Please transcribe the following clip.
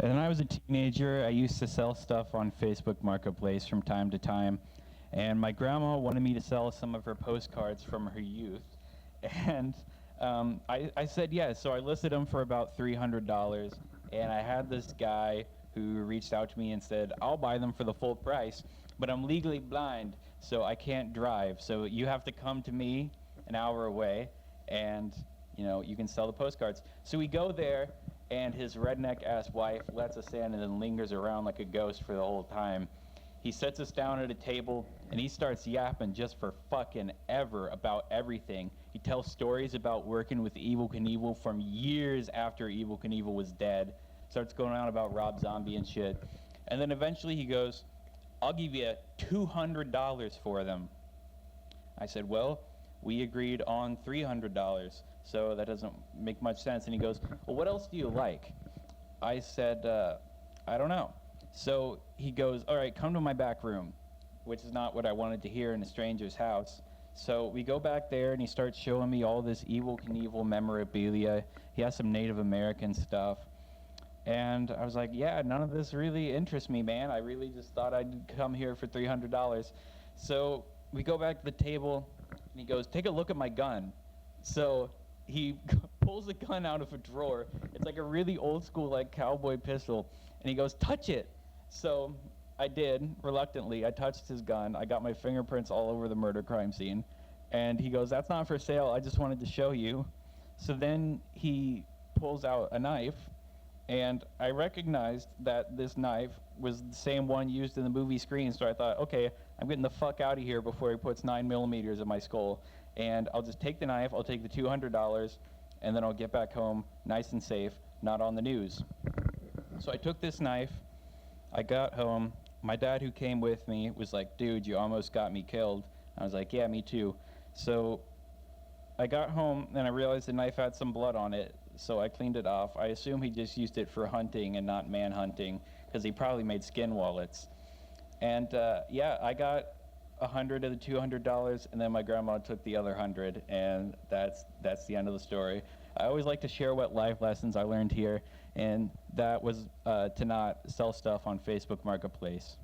When I was a teenager, I used to sell stuff on Facebook Marketplace from time to time, and my grandma wanted me to sell some of her postcards from her youth, and I said yes. So I listed them for about $300, and I had this guy who reached out to me and said, "I'll buy them for the full price, but I'm legally blind, so I can't drive. So you have to come to me an hour away, and you can sell the postcards." So we go there, and his redneck-ass wife lets us in and then lingers around like a ghost for the whole time. He sets us down at a table, and he starts yapping just for fucking ever about everything. He tells stories about working with Evel Knievel from years after Evel Knievel was dead. Starts going on about Rob Zombie and shit. And then eventually he goes, "I'll give you $200 for them." I said, "Well, we agreed on $300, so that doesn't make much sense." And he goes, "Well, what else do you like?" I said, "I don't know." So he goes, "All right, come to my back room," which is not what I wanted to hear in a stranger's house. So we go back there, and he starts showing me all this Evel Knievel memorabilia. He has some Native American stuff. And I was like, "Yeah, none of this really interests me, man. I really just thought I'd come here for $300. So we go back to the table, and he goes, "Take a look at my gun." So he pulls a gun out of a drawer. It's like a really old school, like, cowboy pistol. And he goes, "Touch it." So I did, reluctantly. I touched his gun. I got my fingerprints all over the murder crime scene. And he goes, "That's not for sale. I just wanted to show you." So then he pulls out a knife, and I recognized that this knife was the same one used in the movie Scream. So I thought, okay, I'm getting the fuck out of here before he puts 9mm in my skull. And I'll just take the knife, I'll take the $200, and then I'll get back home nice and safe, not on the news. So I took this knife, I got home. My dad, who came with me, was like, "Dude, you almost got me killed." I was like, "Yeah, me too." So I got home, and I realized the knife had some blood on it, so I cleaned it off. I assume he just used it for hunting and not manhunting, because he probably made skin wallets. And yeah, I got 100 of the $200, and then my grandma took the other 100, and that's the end of the story. I always like to share what life lessons I learned here, and that was to not sell stuff on Facebook Marketplace.